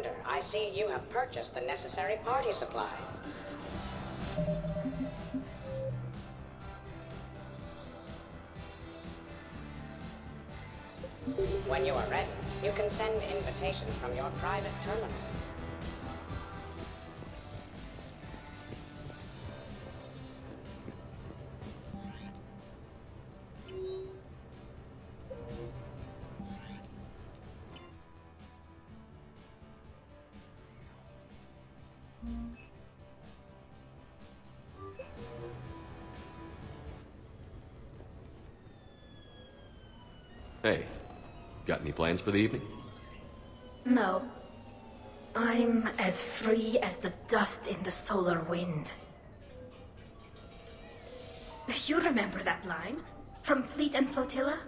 Commander, I see you have purchased the necessary party supplies. When you are ready, you can send invitations from your private terminal. Hey, got any plans for the evening? No. I'm as free as the dust in the solar wind. You remember that line? From Fleet and Flotilla?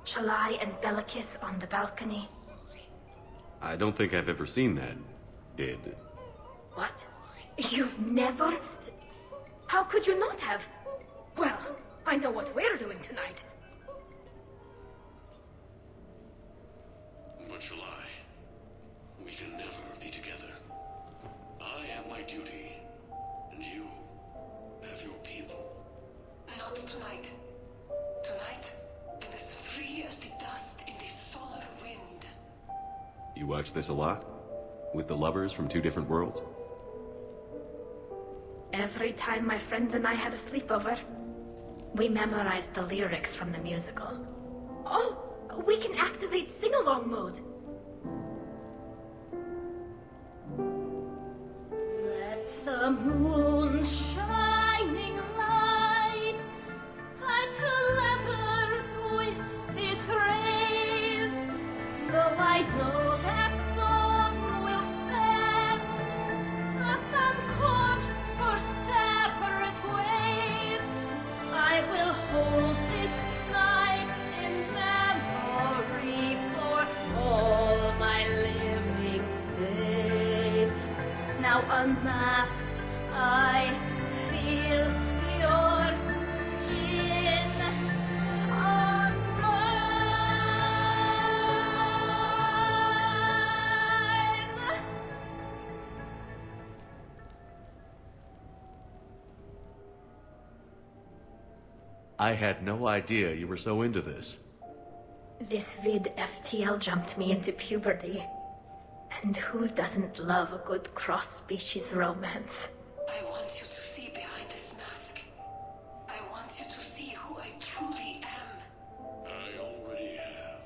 Shalai and Bellicus on the balcony? I don't think I've ever seen that. Did... What? You've never... How could you not have? Well, I know what we're doing tonight. But Shalai, we can never be together. I have my duty, and you have your people. Not tonight. Tonight, I'm as free as the dust in the solar wind. You watch this a lot? With the lovers from two different worlds? Every time my friends and I had a sleepover, we memorized the lyrics from the musical. Oh, we can activate sing-along mode. Let the moon shining light unto lovers with its rays. Though I know that dawn will set us on course for separate ways, I will hold this night in memory for all my living days. Now unmasked, I feel your skin on mine. I had no idea you were so into this. This vid FTL jumped me into puberty. And who doesn't love a good cross-species romance? I want you to see behind this mask. I want you to see who I truly am. I already have.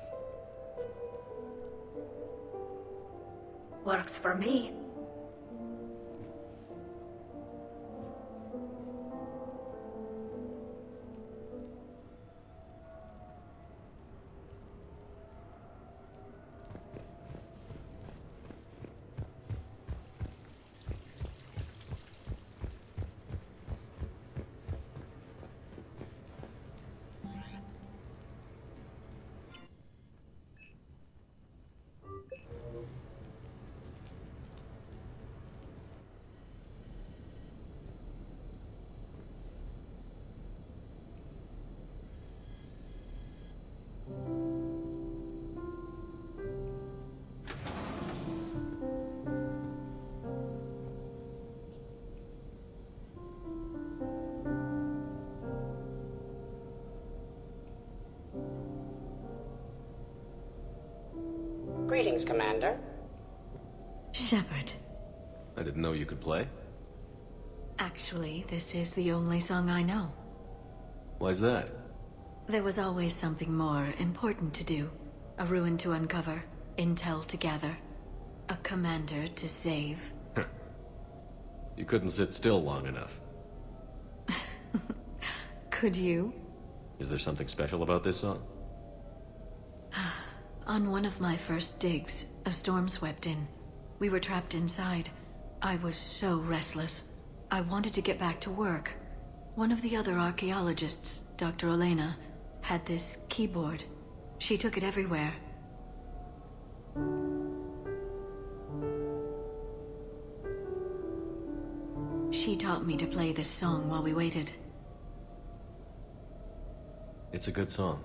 Works for me. Greetings, Commander. Shepard. I didn't know you could play. Actually, this is the only song I know. Why's that? There was always something more important to do. A ruin to uncover, intel to gather, a commander to save. You couldn't sit still long enough. Could you? Is there something special about this song? On one of my first digs, a storm swept in. We were trapped inside. I was so restless. I wanted to get back to work. One of the other archaeologists, Dr. Elena, had this keyboard. She took it everywhere. She taught me to play this song while we waited. It's a good song.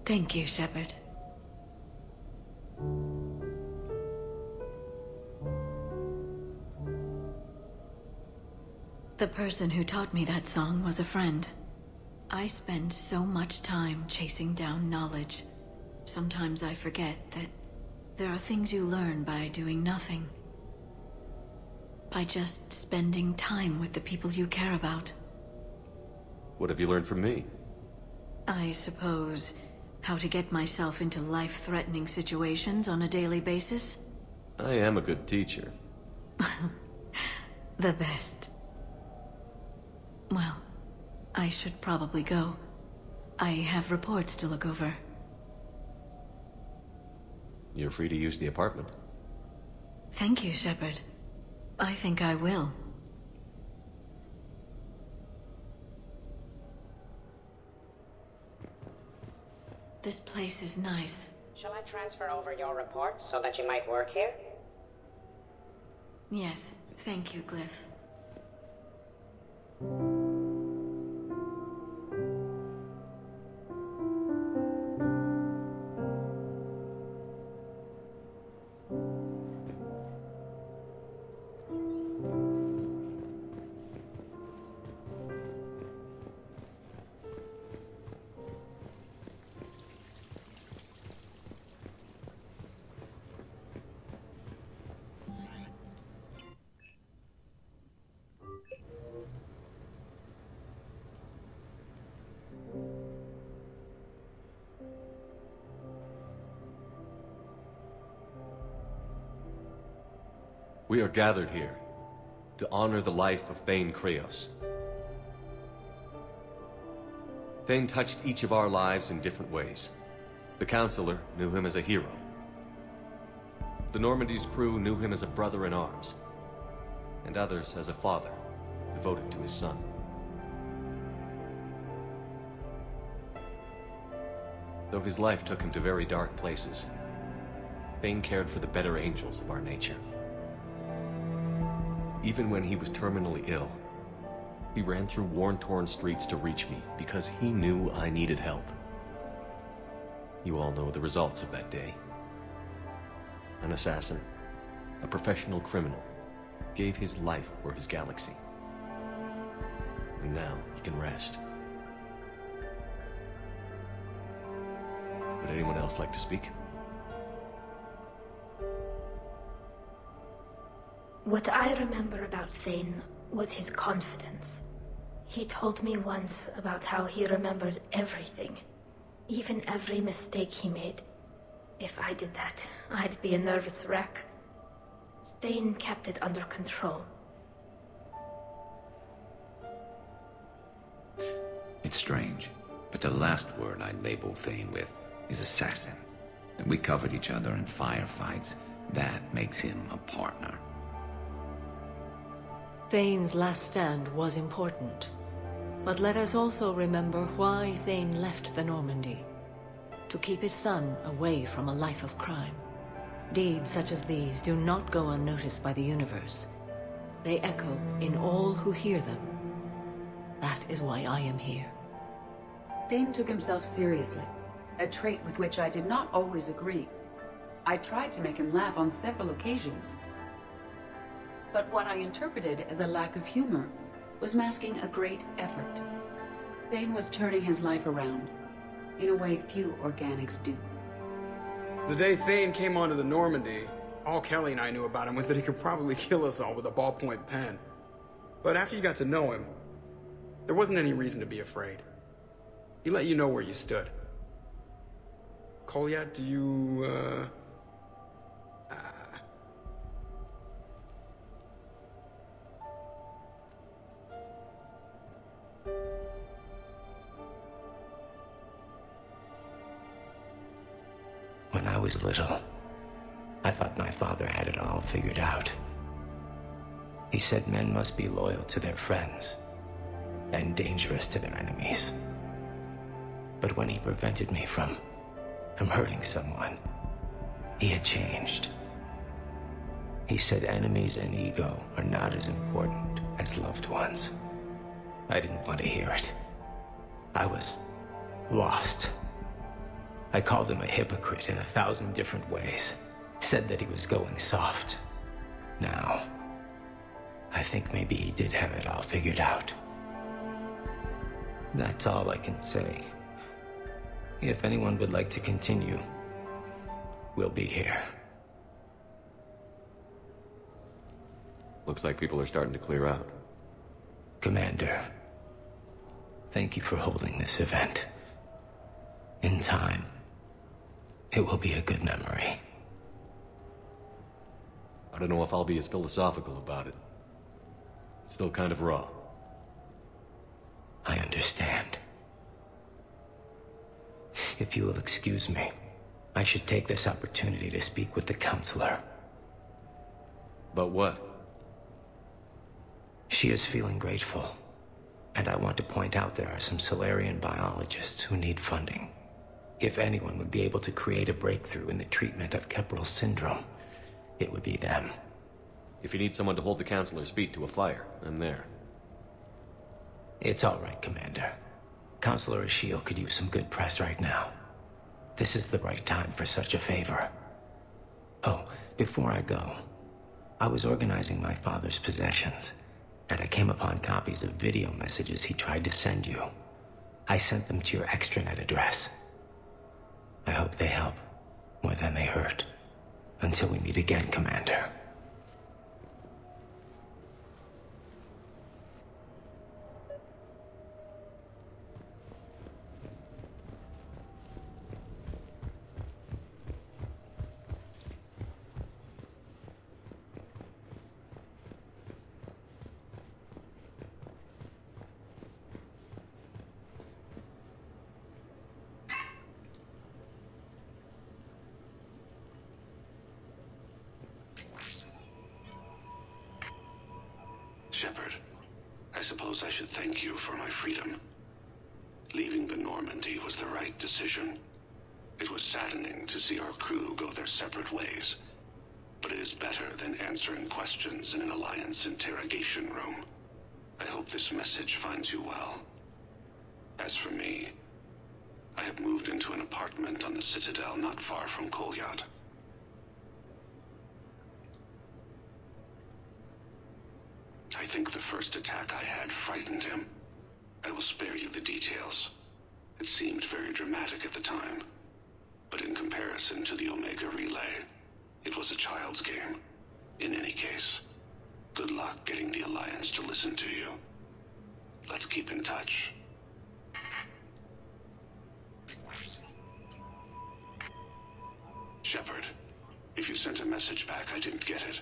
Thank you, Shepard. The person who taught me that song was a friend. I spend so much time chasing down knowledge. Sometimes I forget that there are things you learn by doing nothing. By just spending time with the people you care about. What have you learned from me? I suppose how to get myself into life-threatening situations on a daily basis. I am a good teacher. The best. Well, I should probably go. I have reports to look over. You're free to use the apartment. Thank you, Shepard. I think I will. This place is nice. Shall I transfer over your reports so that you might work here? Yes, thank you, Glyph. We are gathered here to honor the life of Thane Kreos. Thane touched each of our lives in different ways. The Counselor knew him as a hero. The Normandy's crew knew him as a brother in arms, and others as a father devoted to his son. Though his life took him to very dark places, Thane cared for the better angels of our nature. Even when he was terminally ill, he ran through worn-torn streets to reach me because he knew I needed help. You all know the results of that day. An assassin, a professional criminal, gave his life for his galaxy. And now he can rest. Would anyone else like to speak? What I remember about Thane was his confidence. He told me once about how he remembered everything, even every mistake he made. If I did that, I'd be a nervous wreck. Thane kept it under control. It's strange, but the last word I'd label Thane with is assassin. And we covered each other in firefights. That makes him a partner. Thane's last stand was important, but let us also remember why Thane left the Normandy. To keep his son away from a life of crime. Deeds such as these do not go unnoticed by the universe. They echo in all who hear them. That is why I am here. Thane took himself seriously, a trait with which I did not always agree. I tried to make him laugh on several occasions. But what I interpreted as a lack of humor was masking a great effort. Thane was turning his life around, in a way few organics do. The day Thane came onto the Normandy, all Kelly and I knew about him was that he could probably kill us all with a ballpoint pen. But after you got to know him, there wasn't any reason to be afraid. He let you know where you stood. Kolyat, do you, When I was little, I thought my father had it all figured out. He said men must be loyal to their friends and dangerous to their enemies. But when he prevented me from hurting someone, he had changed. He said enemies and ego are not as important as loved ones. I didn't want to hear it. I was lost. I called him a hypocrite in 1,000 different ways. Said that he was going soft. Now, I think maybe he did have it all figured out. That's all I can say. If anyone would like to continue, we'll be here. Looks like people are starting to clear out. Commander, thank you for holding this event. In time, it will be a good memory. I don't know if I'll be as philosophical about it. It's still kind of raw. I understand. If you will excuse me, I should take this opportunity to speak with the counselor. About what? She is feeling grateful, and I want to point out there are some Solarian biologists who need funding. If anyone would be able to create a breakthrough in the treatment of Kepral syndrome, it would be them. If you need someone to hold the counselor's feet to a fire, I'm there. It's all right, Commander. Counselor Ashiel could use some good press right now. This is the right time for such a favor. Oh, before I go, I was organizing my father's possessions, and I came upon copies of video messages he tried to send you. I sent them to your extranet address. I hope they help, more than they hurt. Until we meet again, Commander. Shepard, I suppose I should thank you for my freedom. Leaving the Normandy was the right decision. It was saddening to see our crew go their separate ways, but it is better than answering questions in an Alliance interrogation room. I hope this message finds you well. As for me, I have moved into an apartment on the Citadel not far from Kolyat. I think the first attack I had frightened him. I will spare you the details. It seemed very dramatic at the time, but in comparison to the Omega Relay, it was a child's game. In any case, good luck getting the Alliance to listen to you. Let's keep in touch. Shepard, if you sent a message back, I didn't get it.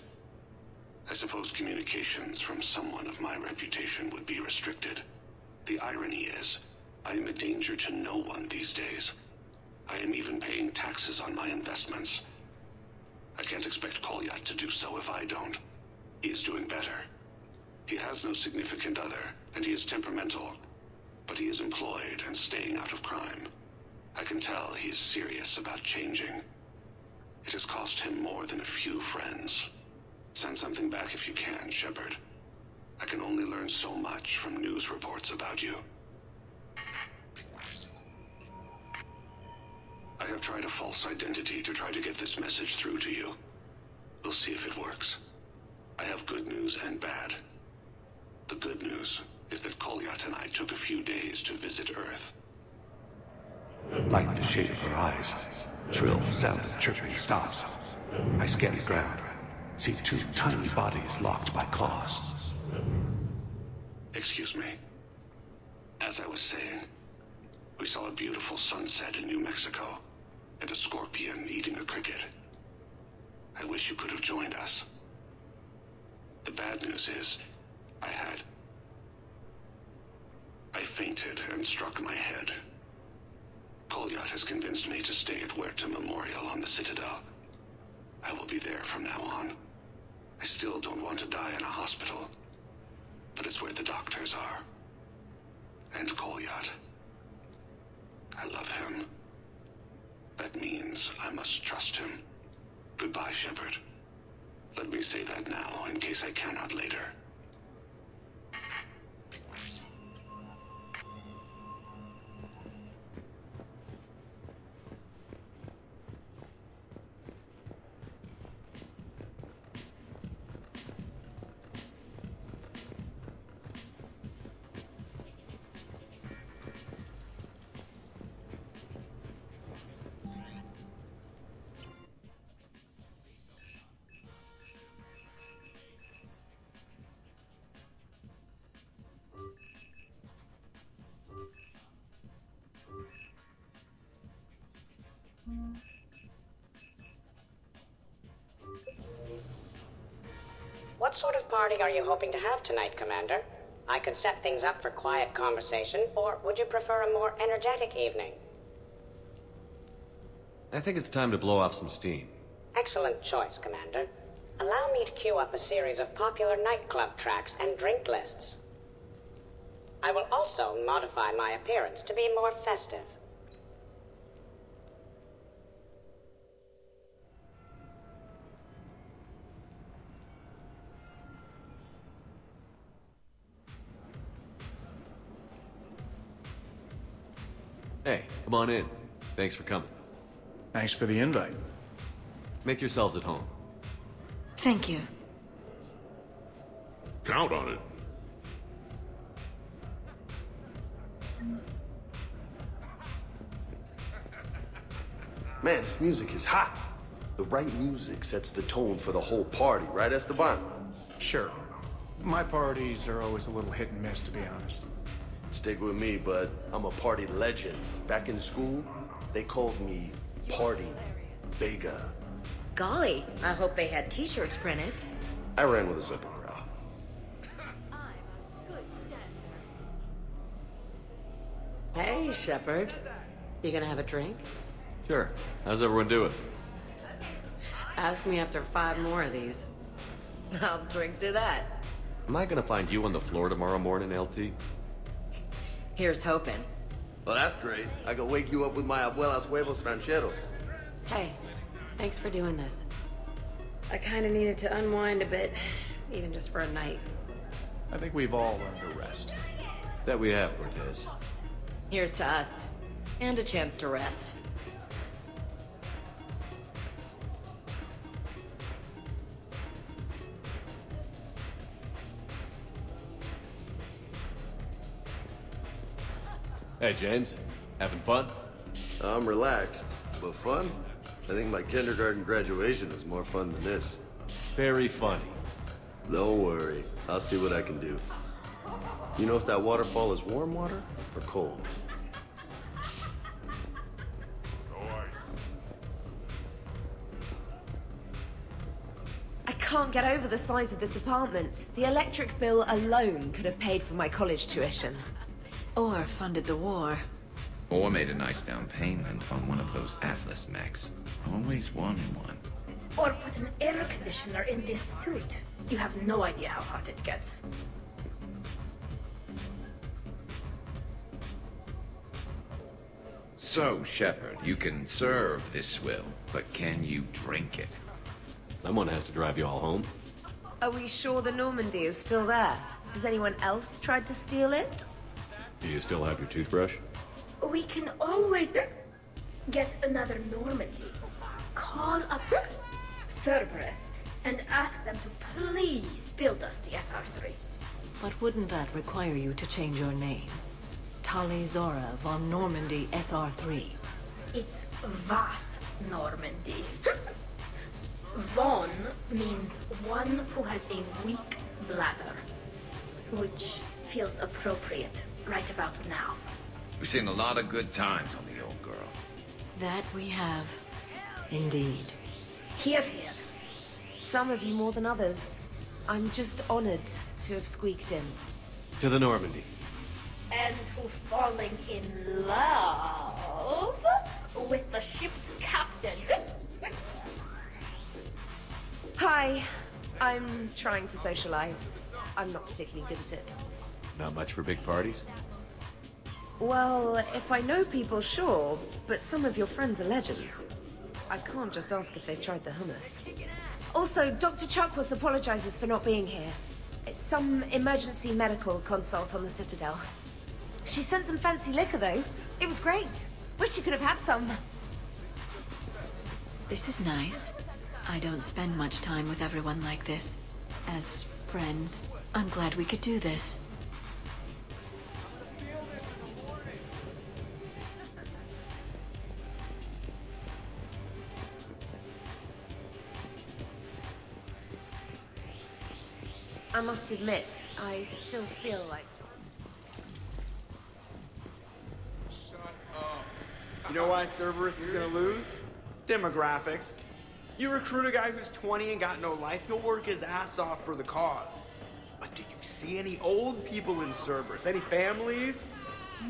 I suppose communications from someone of my reputation would be restricted. The irony is, I am a danger to no one these days. I am even paying taxes on my investments. I can't expect Kolyat to do so if I don't. He is doing better. He has no significant other, and he is temperamental. But he is employed and staying out of crime. I can tell he is serious about changing. It has cost him more than a few friends. Send something back if you can, Shepard. I can only learn so much from news reports about you. I have tried a false identity to try to get this message through to you. We'll see if it works. I have good news and bad. The good news is that Kolyat and I took a few days to visit Earth. Like the shade of her eyes, shrill sound of chirping stops. I scan the ground. See two tiny bodies locked by claws. Excuse me. As I was saying, we saw a beautiful sunset in New Mexico, and a scorpion eating a cricket. I wish you could have joined us. The bad news is, I fainted and struck my head. Kolyat has convinced me to stay at Huerta Memorial on the Citadel. I will be there from now on. I still don't want to die in a hospital, but it's where the doctors are. And Kolyat. I love him. That means I must trust him. Goodbye, Shepard. Let me say that now, in case I cannot later. What sort of party are you hoping to have tonight, Commander? I could set things up for quiet conversation, or would you prefer a more energetic evening? I think it's time to blow off some steam. Excellent choice, Commander. Allow me to queue up a series of popular nightclub tracks and drink lists. I will also modify my appearance to be more festive. Hey, come on in. Thanks for coming. Thanks for the invite. Make yourselves at home. Thank you. Count on it. Man, this music is hot. The right music sets the tone for the whole party, right, Esteban? Sure. My parties are always a little hit and miss, to be honest. Stick with me, bud. I'm a party legend. Back in school, they called me Party Vega. Golly, I hope they had t-shirts printed. I ran with a simple crowd. Hey, Shepard. You gonna have a drink? Sure. How's everyone doing? Ask me after 5 more of these. I'll drink to that. Am I gonna find you on the floor tomorrow morning, LT? Here's hoping. Well, that's great. I can wake you up with my abuela's huevos rancheros. Hey, thanks for doing this. I kinda needed to unwind a bit, even just for a night. I think we've all learned to rest. That we have, Cortez. Here's to us. And a chance to rest. Hey, James. Having fun? I'm relaxed, but fun? I think my kindergarten graduation was more fun than this. Very funny. Don't worry. I'll see what I can do. You know if that waterfall is warm water or cold? I can't get over the size of this apartment. The electric bill alone could have paid for my college tuition. Or funded the war. Or made a nice down payment on one of those Atlas mechs. Always wanted one. Or put an air conditioner in this suit. You have no idea how hot it gets. So, Shepard, you can serve this swill, but can you drink it? Someone has to drive you all home. Are we sure the Normandy is still there? Has anyone else tried to steal it? Do you still have your toothbrush? We can always get another Normandy. Call up Cerberus and ask them to please build us the SR-3. But wouldn't that require you to change your name? Tali Zora von Normandy SR-3. It's Vas Normandy. Von means one who has a weak bladder, which feels appropriate right about now. We've seen a lot of good times on the old girl. That we have. Indeed. Here, here. Some of you more than others. I'm just honored to have squeaked in. To the Normandy. And who falling in love with the ship's captain. Hi. I'm trying to socialize. I'm not particularly good at it. Not much for big parties? Well, if I know people, sure, but some of your friends are legends. I can't just ask if they've tried the hummus. Also, Dr. Chuckwas apologizes for not being here. It's some emergency medical consult on the Citadel. She sent some fancy liquor, though. It was great. Wish you could have had some. This is nice. I don't spend much time with everyone like this. As friends, I'm glad we could do this. I must admit, I still feel like... You know why Cerberus is gonna lose? Demographics. You recruit a guy who's 20 and got no life, he'll work his ass off for the cause. But do you see any old people in Cerberus? Any families?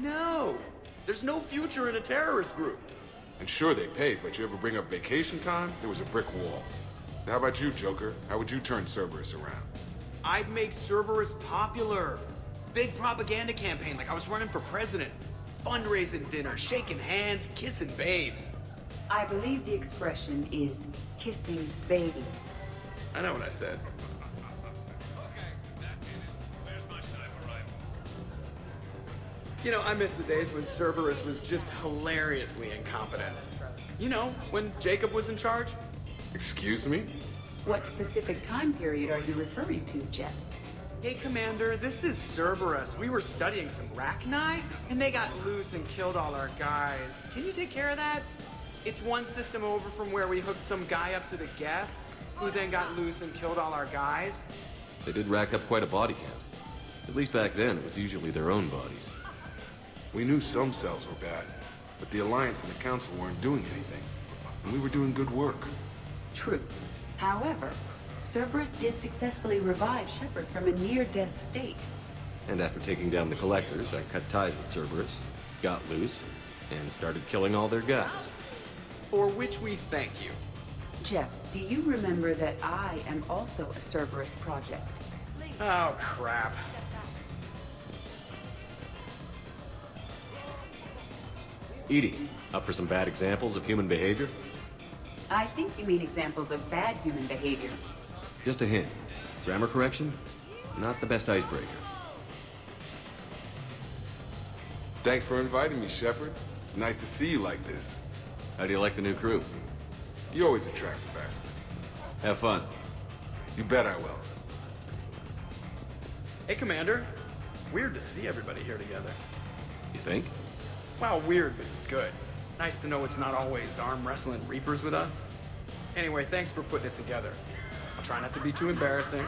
No. There's no future in a terrorist group. And sure, they pay, but you ever bring up vacation time, there was a brick wall. How about you, Joker? How would you turn Cerberus around? I'd make Cerberus popular. Big propaganda campaign like I was running for president. Fundraising dinner, shaking hands, kissing babes. I believe the expression is kissing babies. I know what I said. You know, I miss the days when Cerberus was just hilariously incompetent. You know, when Jacob was in charge. Excuse me? What specific time period are you referring to, Jeff? Hey, Commander, this is Cerberus. We were studying some Rachni, and they got loose and killed all our guys. Can you take care of that? It's one system over from where we hooked some guy up to the Geth, who then got loose and killed all our guys. They did rack up quite a body count. At least back then, it was usually their own bodies. We knew some cells were bad, but the Alliance and the Council weren't doing anything. And we were doing good work. True. However, Cerberus did successfully revive Shepard from a near-death state. And after taking down the Collectors, I cut ties with Cerberus, got loose, and started killing all their guys. For which we thank you. Jeff, do you remember that I am also a Cerberus project? Oh, crap. Edie, up for some bad examples of human behavior? I think you mean examples of bad human behavior. Just a hint. Grammar correction? Not the best icebreaker. Thanks for inviting me, Shepard. It's nice to see you like this. How do you like the new crew? You always attract the best. Have fun. You bet I will. Hey, Commander. Weird to see everybody here together. You think? Well, weird, but good. Nice to know it's not always arm wrestling Reapers with us. Anyway, thanks for putting it together. I'll try not to be too embarrassing.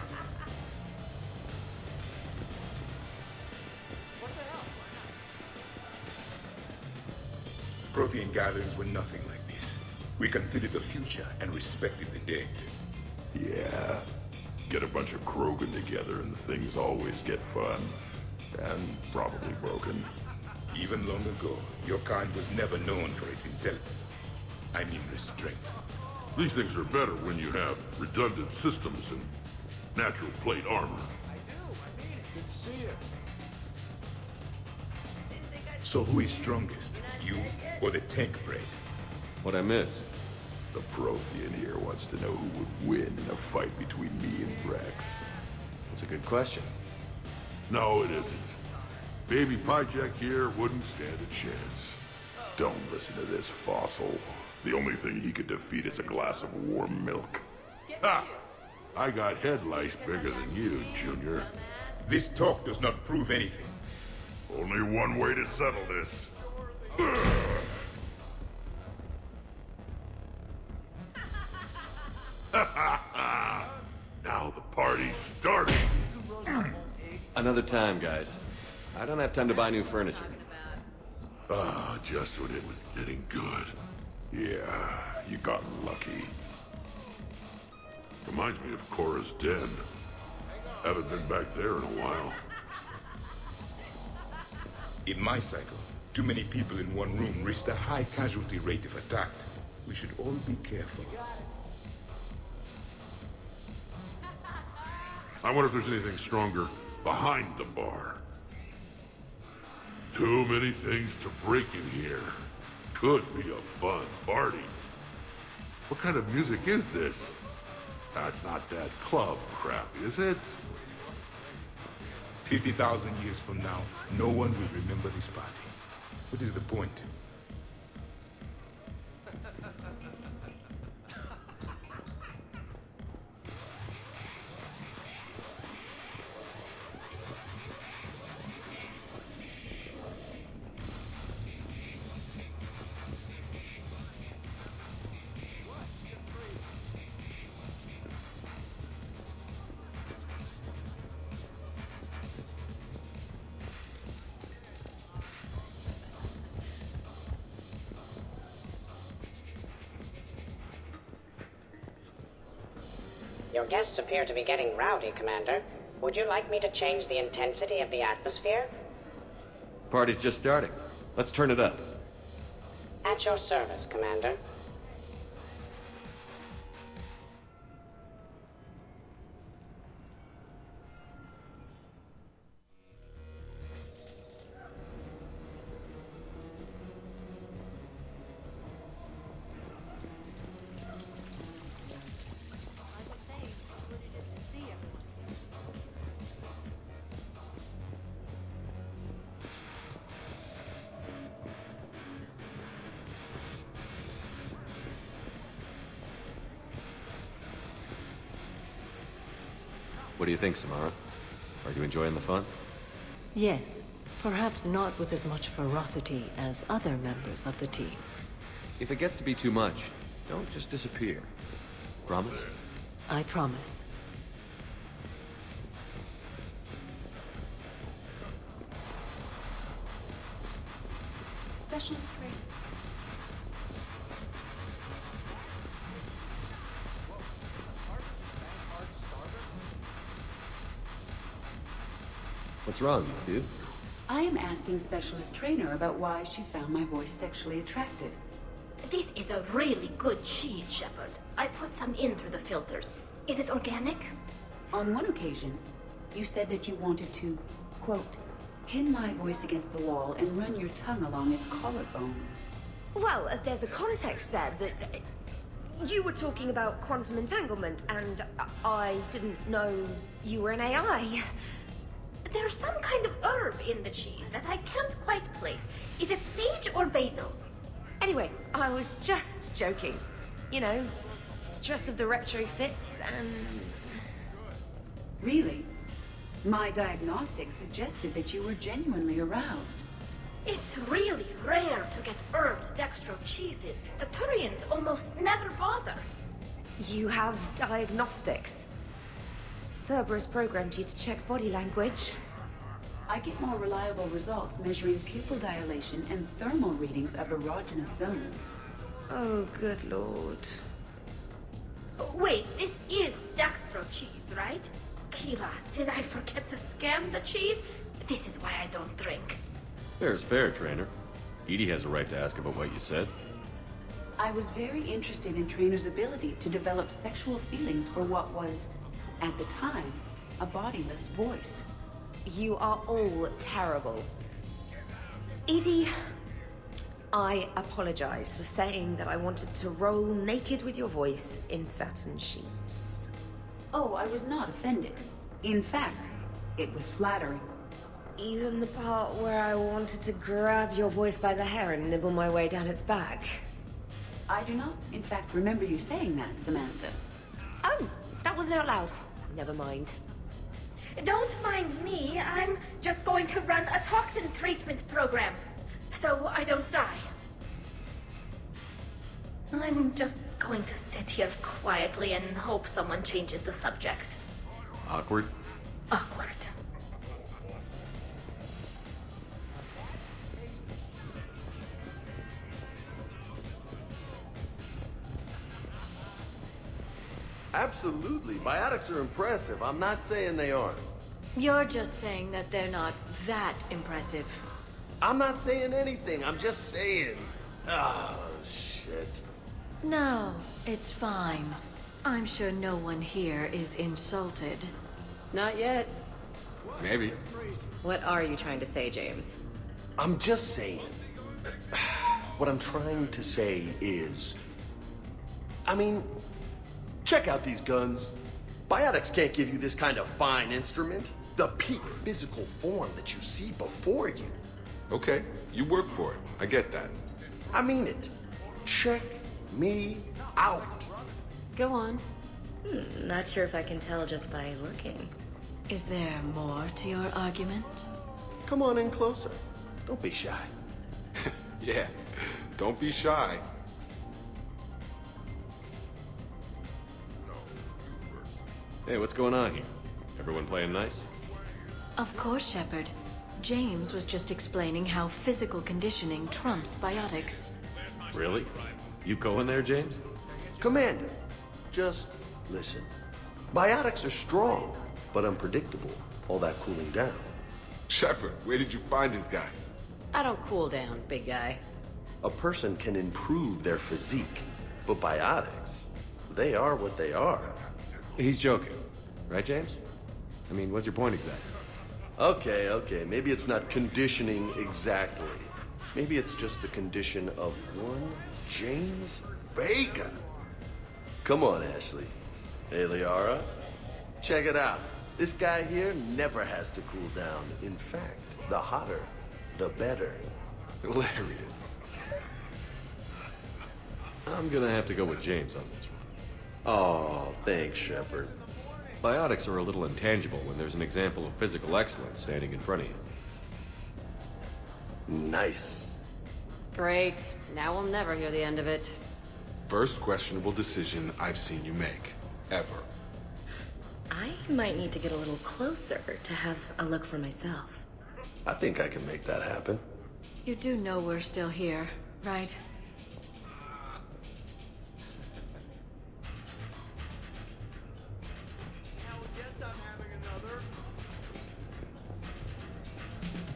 Prothean gatherings were nothing like this. We considered the future and respected the dead. Yeah. Get a bunch of Krogan together and things always get fun. And probably broken. Even long ago, your kind was never known for its intelligence. I mean restraint. These things are better when you have redundant systems and natural plate armor. Good to see you. So who is strongest? You or the tank brain? What'd I miss? The Prothean here wants to know who would win in a fight between me and Rex. That's a good question. No, it isn't. Baby Pyjak here wouldn't stand a chance. Don't listen to this fossil. The only thing he could defeat is a glass of warm milk. Ha! I got head lice bigger than you, Junior. This talk does not prove anything. Only one way to settle this. Now the party's starting. Another time, guys. I don't have time to buy new furniture. Ah, just when it was getting good. Yeah, you got lucky. Reminds me of Cora's den. Haven't been back there in a while. In my cycle, too many people in one room risked a high casualty rate if attacked. We should all be careful. I wonder if there's anything stronger behind the bar. Too many things to break in here. Could be a fun party. What kind of music is this? That's not that club crap, is it? 50,000 years from now, no one will remember this party. What is the point? Your guests appear to be getting rowdy, Commander. Would you like me to change the intensity of the atmosphere? Party's just starting. Let's turn it up. At your service, Commander. What do you think, Samara? Are you enjoying the fun? Yes, perhaps not with as much ferocity as other members of the team. If it gets to be too much, don't just disappear. Promise? I promise. Specialist training. What's wrong, dude? I am asking Specialist Trainer about why she found my voice sexually attractive. This is a really good cheese, Shepard. I put some in through the filters. Is it organic? On one occasion, you said that you wanted to, quote, pin my voice against the wall and run your tongue along its collarbone. Well, there's a context there that... you were talking about quantum entanglement, and I didn't know you were an AI. There's some kind of herb in the cheese that I can't quite place. Is it sage or basil? Anyway, I was just joking. You know, stress of the retrofits and... Really? My diagnostic suggested that you were genuinely aroused. It's really rare to get herbed dextro cheeses. The Turians almost never bother. You have diagnostics. Cerberus programmed you to check body language. I get more reliable results measuring pupil dilation and thermal readings of erogenous zones. Oh, good lord. Wait, this is dextro cheese, right? Kira, did I forget to scan the cheese? This is why I don't drink. Fair's fair, Trainer. Edie has a right to ask about what you said. I was very interested in Trainer's ability to develop sexual feelings for what was, at the time, a bodiless voice. You are all terrible. Edie, I apologize for saying that I wanted to roll naked with your voice in satin sheets. Oh, I was not offended. In fact, it was flattering. Even the part where I wanted to grab your voice by the hair and nibble my way down its back. I do not, in fact, remember you saying that, Samantha. Oh, that wasn't out loud. Never mind. Don't mind me. I'm just going to run a toxin treatment program, so I don't die. I'm just going to sit here quietly and hope someone changes the subject. Awkward? Awkward. Absolutely. Biotics are impressive. I'm not saying they aren't. You're just saying that they're not that impressive. I'm not saying anything. I'm just saying. Oh, shit. No, it's fine. I'm sure no one here is insulted. Not yet. Maybe. What are you trying to say, James? I'm just saying. What I'm trying to say is... I mean, check out these guns. Biotics can't give you this kind of fine instrument. The peak physical form that you see before you. Okay, you work for it. I get that. I mean it. Check me out. Go on. Not sure if I can tell just by looking. Is there more to your argument? Come on in closer. Don't be shy. Yeah, don't be shy. Hey, what's going on here? Everyone playing nice? Of course, Shepard. James was just explaining how physical conditioning trumps biotics. Really? You going there, James? Commander, just listen. Biotics are strong, but unpredictable. All that cooling down. Shepard, where did you find this guy? I don't cool down, big guy. A person can improve their physique, but biotics, they are what they are. He's joking. Right, James? I mean, what's your point exactly? Okay, maybe it's not conditioning exactly. Maybe it's just the condition of one James Vega. Come on, Ashley. Hey, Liara. Check it out. This guy here never has to cool down. In fact, the hotter, the better. Hilarious. I'm gonna have to go with James on this one. Oh, thanks, Shepard. Biotics are a little intangible when there's an example of physical excellence standing in front of you. Nice. Great. Now we'll never hear the end of it. First questionable decision I've seen you make. Ever. I might need to get a little closer to have a look for myself. I think I can make that happen. You do know we're still here, right?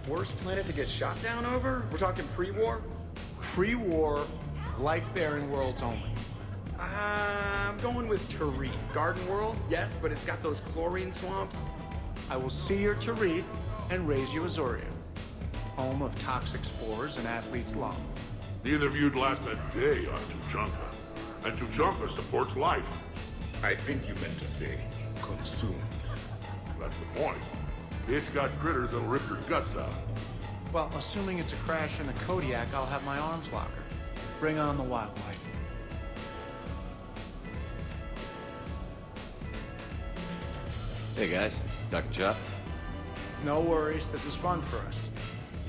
Worst planet to get shot down over? We're talking pre-war? Pre-war, life-bearing worlds only. I'm going with Tariq. Garden World, yes, but it's got those chlorine swamps. I will see your Tariq and raise you Azoria, home of toxic spores and athlete's lung. Neither of you'd last a day on Tuchanka. And Tuchanka supports life. I think you meant to say consumes. That's the point. It's got critters that'll rip your guts out. Well, assuming it's a crash in the Kodiak, I'll have my arms locker. Bring on the wildlife. Hey guys, Dr. Chop. No worries, this is fun for us.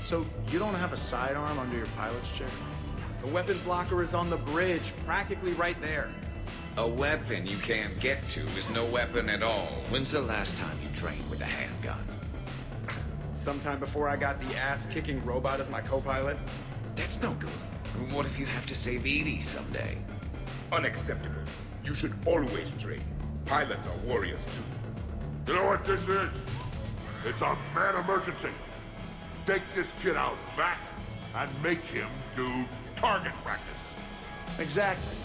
So, you don't have a sidearm under your pilot's chair? The weapons locker is on the bridge, practically right there. A weapon you can't get to is no weapon at all. When's the last time you trained with a handgun? Sometime before I got the ass-kicking robot as my co-pilot. That's no good. What if you have to save Edie someday? Unacceptable. You should always train. Pilots are warriors too. You know what this is? It's a mad emergency. Take this kid out back and make him do target practice. Exactly.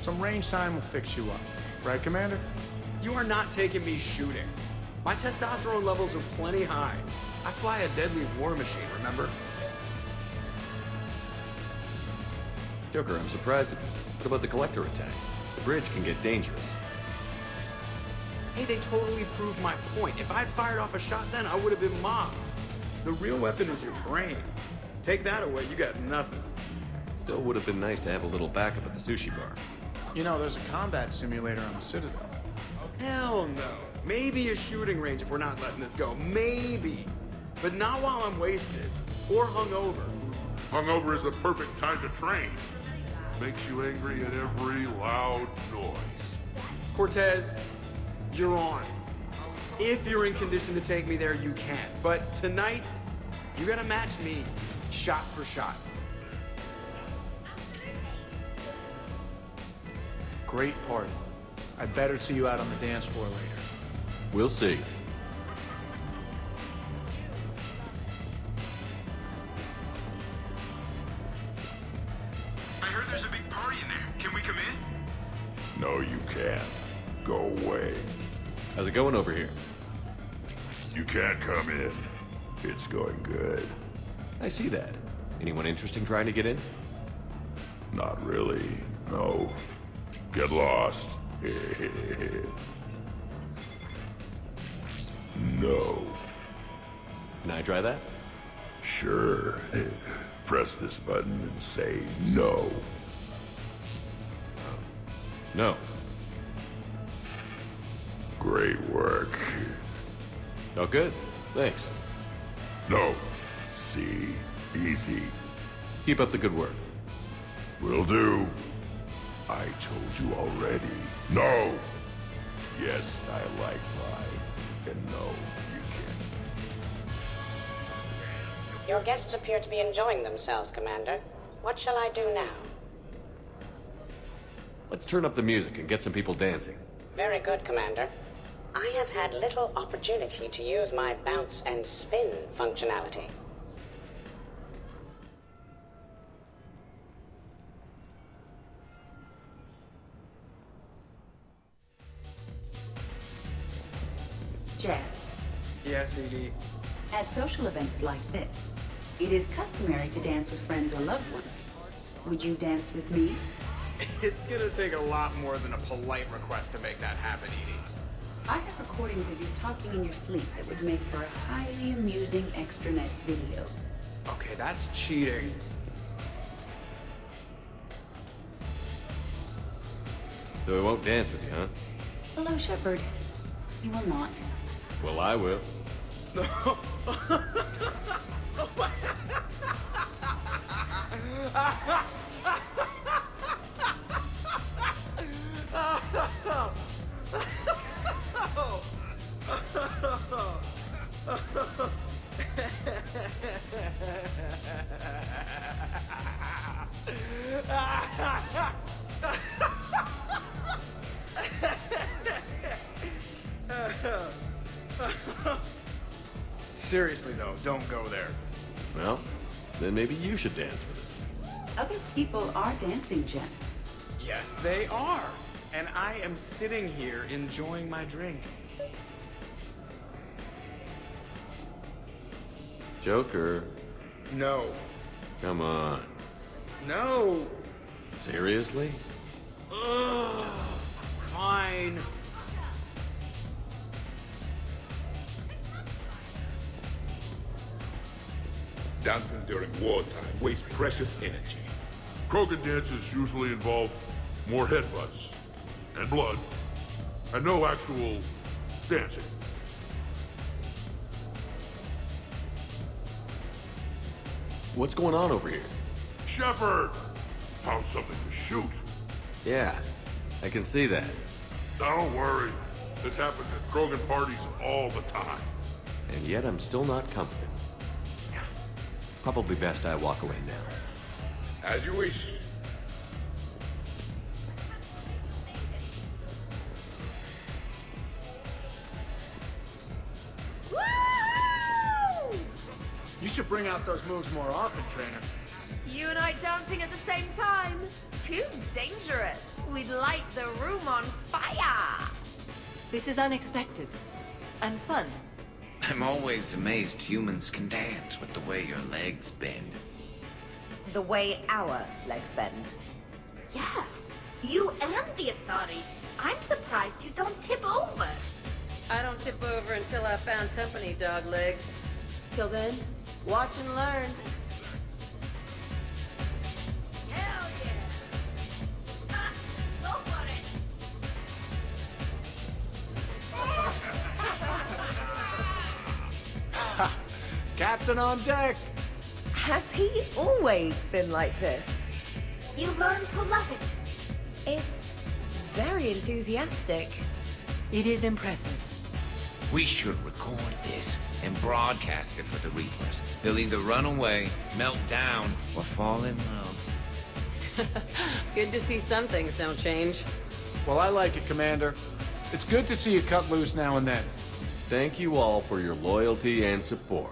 Some range time will fix you up. Right, Commander? You are not taking me shooting. My testosterone levels are plenty high. I fly a deadly war machine, remember? Joker, I'm surprised at you. What about the collector attack? The bridge can get dangerous. Hey, they totally proved my point. If I'd fired off a shot then, I would have been mobbed. The real weapon is your brain. Take that away, you got nothing. Still would have been nice to have a little backup at the sushi bar. You know, there's a combat simulator on the Citadel. Hell no. Maybe a shooting range if we're not letting this go. Maybe. But not while I'm wasted. Or hungover. Hungover is the perfect time to train. Makes you angry at every loud noise. Cortez, you're on. If you're in condition to take me there, you can. But tonight, you gotta match me shot for shot. Great party. I'd better see you out on the dance floor later. We'll see. I heard there's a big party in there. Can we come in? No, you can't. Go away. How's it going over here? You can't come in. It's going good. I see that. Anyone interesting trying to get in? Not really. No. Get lost. No. Can I try that? Sure. Press this button and say no. No. Great work. Oh, good. Thanks. No. See? Easy. Keep up the good work. Will do. I told you already. No. Yes, I like mine. And no, you can't. Your guests appear to be enjoying themselves, Commander. What shall I do now? Let's turn up the music and get some people dancing. Very good, Commander. I have had little opportunity to use my bounce and spin functionality. Jeff, Yes, Edie. at social events like this, it is customary to dance with friends or loved ones. Would you dance with me? It's gonna take a lot more than a polite request to make that happen, Edie. I have recordings of you talking in your sleep that would make for a highly amusing extranet video. Okay, that's cheating. So I won't dance with you, huh? Hello, Shepard. You will not. Well, I will. Seriously, though, don't go there. Well, then maybe you should dance with it. Other people are dancing, Jeff. Yes, they are. And I am sitting here enjoying my drink. Joker, No. come on. No. Seriously? Ugh. Fine. Dancing during wartime wastes precious energy. Krogan dances usually involve more headbutts and blood, and no actual dancing. What's going on over here? Shepard! Found something to shoot. Yeah, I can see that. Don't worry. This happens at Krogan parties all the time. And yet I'm still not confident. Probably best I walk away now. As you wish. You should bring out those moves more often, trainer. You and I dancing at the same time? Too dangerous. We'd light the room on fire. This is unexpected. And fun. I'm always amazed humans can dance with the way your legs bend. The way our legs bend. Yes, you and the Asari. I'm surprised you don't tip over. I don't tip over until I found company, dog legs. Till then, watch and learn. Hell yeah! Go for it! Captain on deck! Has he always been like this? You learn to love it. It's very enthusiastic. It is impressive. We should record this and broadcast it for the Reapers. They'll either run away, melt down, or fall in love. Good to see some things don't change. Well, I like it, Commander. It's good to see you cut loose now and then. Thank you all for your loyalty and support.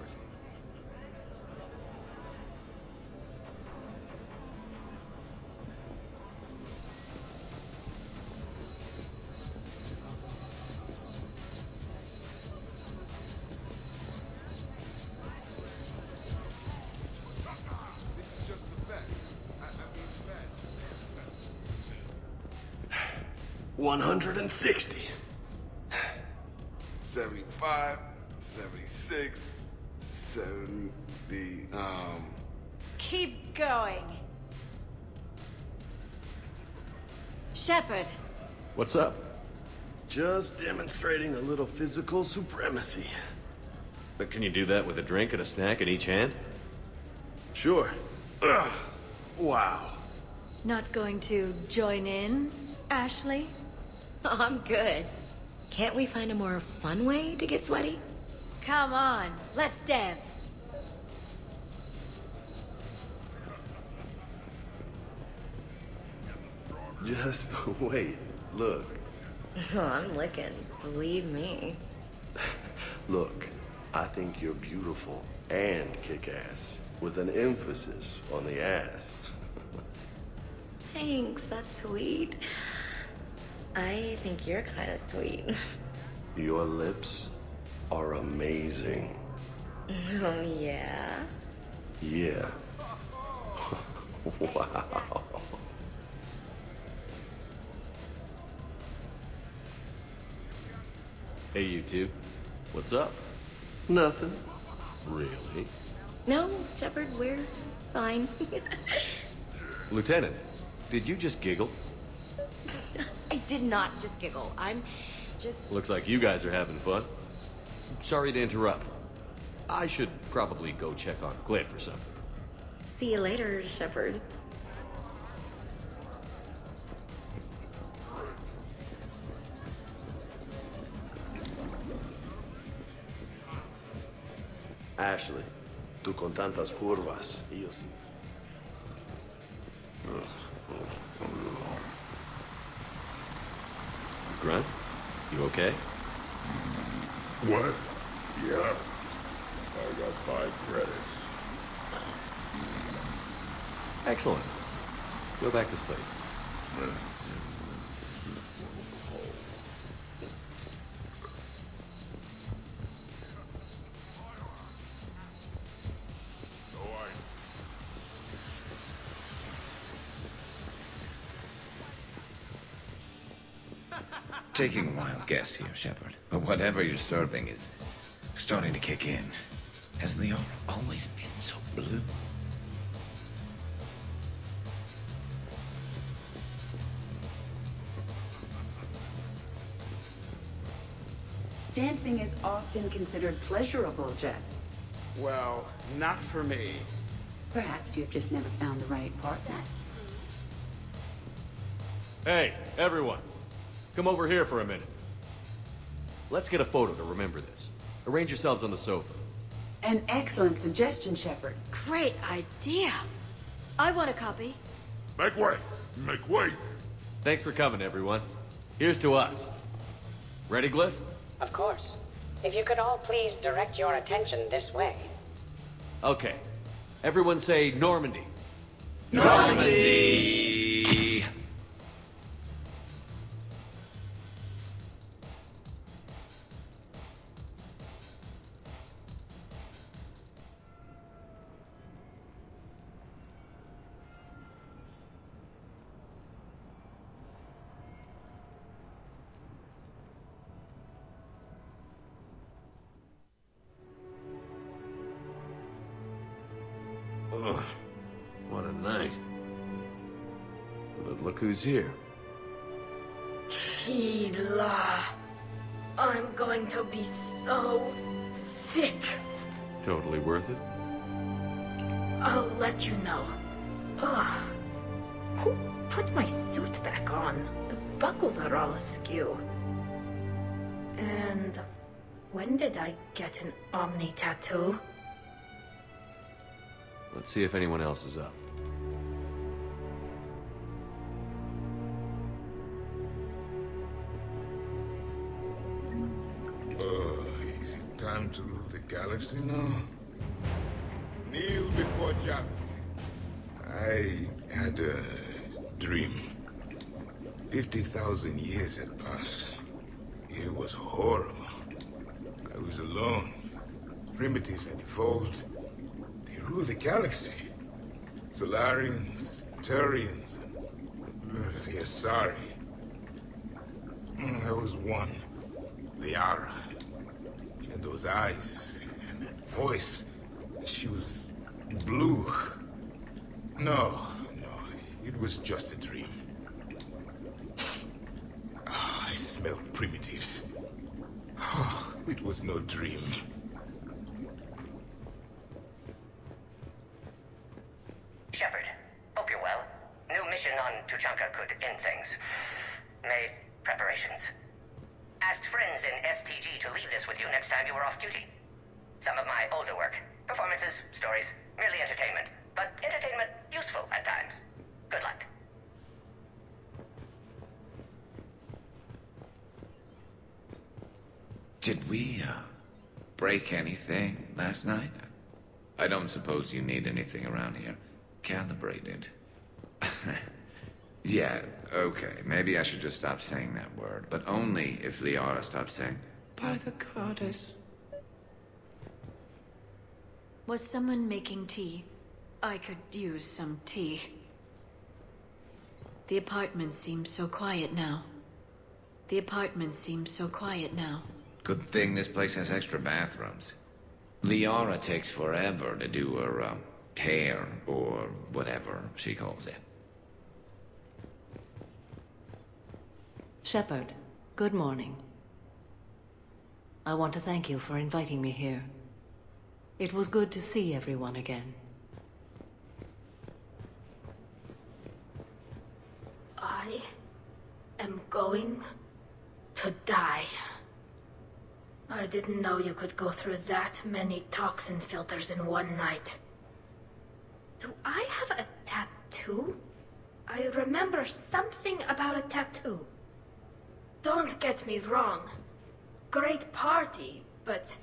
This is just the fact. I mean, fact. 160. 75, 76, 70, Keep going. Shepard. What's up? Just demonstrating a little physical supremacy. But can you do that with a drink and a snack in each hand? Sure. Ugh. Wow. Not going to join in, Ashley? I'm good. Can't we find a more fun way to get sweaty? Come on, let's dance. Just wait. Look. Oh, I'm licking. Believe me. Look, I think you're beautiful and kick-ass, with an emphasis on the ass. Thanks, that's sweet. I think you're kind of sweet. Your lips are amazing. Oh, yeah? Yeah. Wow. Hey, you two. What's up? Nothing. Really? No, Shepard, we're fine. Lieutenant, did you just giggle? I did not just giggle. I'm just... Looks like you guys are having fun. Sorry to interrupt. I should probably go check on Glyph or something. See you later, Shepard. Ashley, tú con tantas curvas, y yo sí. Grunt, you okay? What? Yeah. I got 5 credits. Excellent. Go back to sleep. Taking a wild guess here, Shepard, but whatever you're serving is starting to kick in. Has the aura always been so blue? Dancing is often considered pleasurable, Jeff. Well, not for me. Perhaps you've just never found the right partner. Hey, everyone. Come over here for a minute. Let's get a photo to remember this. Arrange yourselves on the sofa. An excellent suggestion, Shepard. Great idea. I want a copy. Make way! Make way! Thanks for coming, everyone. Here's to us. Ready, Glyph? Of course. If you could all please direct your attention this way. Okay. Everyone say Normandy. Normandy! Ugh, what a night. But look who's here. Kila. I'm going to be so sick. Totally worth it? I'll let you know. Ugh. Who put my suit back on? The buckles are all askew. And when did I get an Omni tattoo? Let's see if anyone else is up. Oh, is it time to rule the galaxy now? Kneel before Jack. I had a dream. 50,000 years had passed. It was horrible. I was alone. Primitives had evolved. They ruled the galaxy. Solarians, Turians, the Asari. There was one. Liara. She had those eyes and that voice. She was blue. No, it was just a dream. I smelled primitives. It was no dream. Shepard, hope you're well. New mission on Tuchanka could end things. Made preparations. Asked friends in STG to leave this with you next time you were off duty. Some of my older work. Performances, stories, merely entertainment. But entertainment useful at times. Good luck. we, break anything last night? I don't suppose you need anything around here calibrated. Yeah, okay, maybe I should just stop saying that word, but only if Liara stops saying, by the goddess. Was someone making tea? I could use some tea. The apartment seems so quiet now. The apartment seems so quiet now. Good thing this place has extra bathrooms. Liara takes forever to do her, hair, or whatever she calls it. Shepard, good morning. I want to thank you for inviting me here. It was good to see everyone again. I am going to die. I didn't know you could go through that many toxin filters in one night. Do I have a tattoo? I remember something about a tattoo. Don't get me wrong. Great party, but...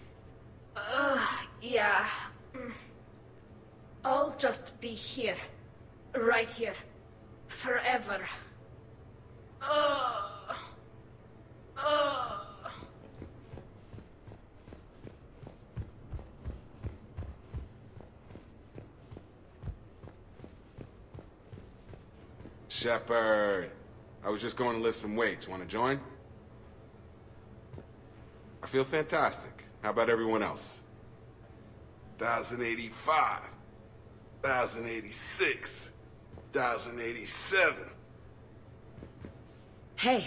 yeah. I'll just be here. Right here. Forever. Shepard, I was just going to lift some weights. Want to join? I feel fantastic. How about everyone else? 1,085, 1,086, 1,087. Hey,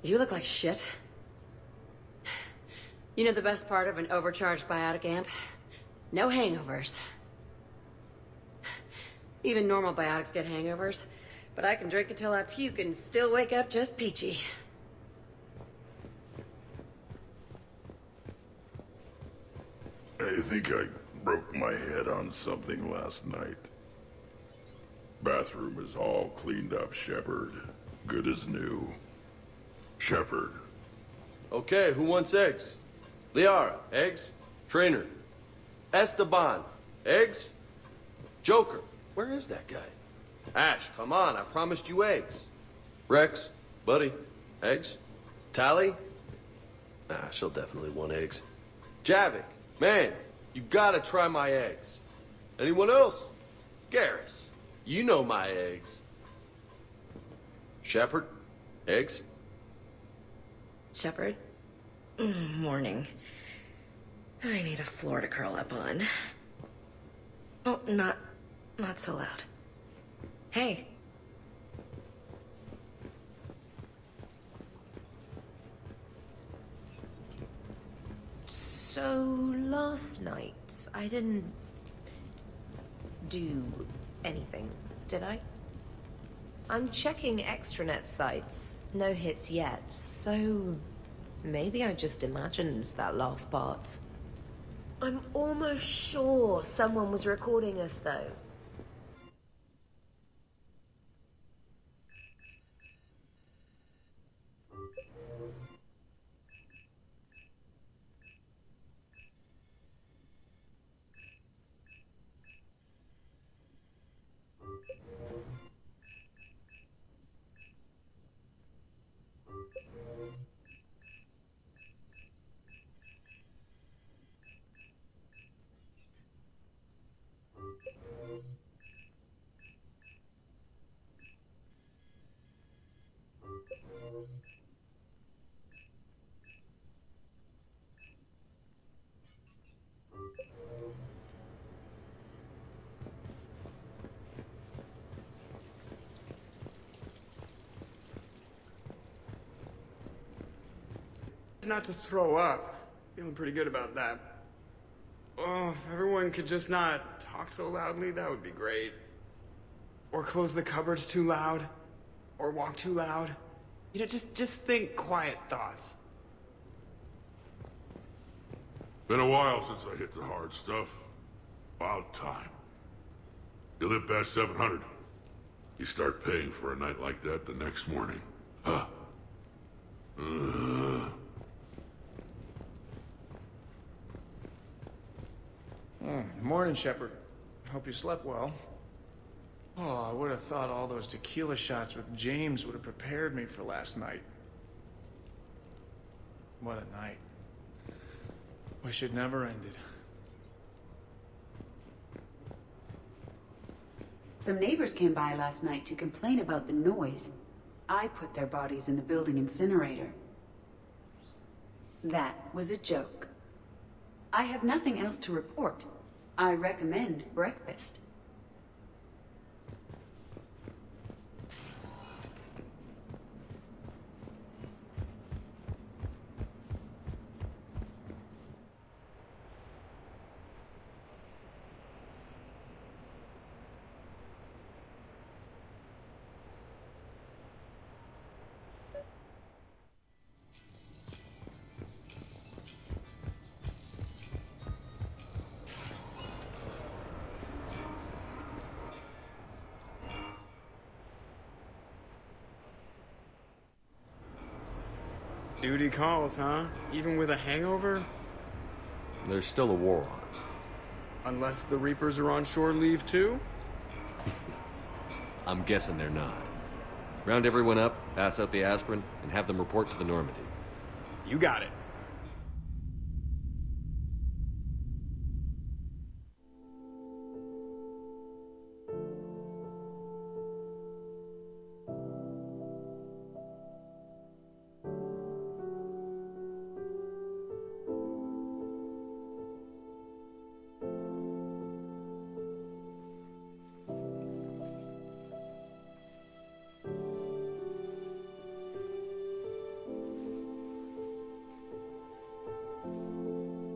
you look like shit. You know the best part of an overcharged biotic amp? No hangovers. Even normal biotics get hangovers, but I can drink until I puke and still wake up just peachy. I think I broke my head on something last night. Bathroom is all cleaned up, Shepard. Good as new. Shepard. Okay, who wants eggs? Liara, eggs? Trainer. Esteban, eggs? Joker, where is that guy? Ash, come on, I promised you eggs. Rex, buddy, eggs? Tally? Nah, she'll definitely want eggs. Javik, man, you gotta try my eggs. Anyone else? Garrus, you know my eggs. Shepard, eggs? Shepard? Morning. I need a floor to curl up on. Oh, not so loud. Hey. So, last night, I didn't do anything, did I? I'm checking extranet sites. No hits yet, so maybe I just imagined that last part. I'm almost sure someone was recording us, though. Not to throw up. Feeling pretty good about that. Oh, if everyone could just not talk so loudly, that would be great. Or close the cupboards too loud. Or walk too loud. You know, just think quiet thoughts. Been a while since I hit the hard stuff. About time. You live past 700. You start paying for a night like that the next morning. Huh. Morning, Shepard. Hope you slept well. Oh, I would have thought all those tequila shots with James would have prepared me for last night. What a night. Wish it never ended. Some neighbors came by last night to complain about the noise. I put their bodies in the building incinerator. That was a joke. I have nothing else to report. I recommend breakfast. Duty calls, huh? Even with a hangover? There's still a war on. Unless the Reapers are on shore leave too? I'm guessing they're not. Round everyone up, pass out the aspirin, and have them report to the Normandy. You got it.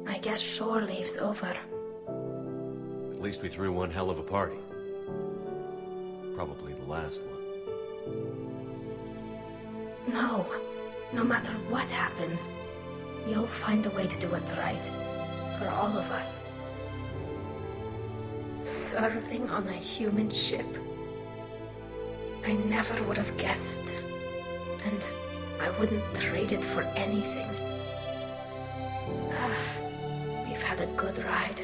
I guess shore leave's over. At least we threw one hell of a party. Probably the last one. No. No matter what happens, you'll find a way to do it right. For all of us. Serving on a human ship. I never would have guessed. And I wouldn't trade it for anything. We've had a good ride.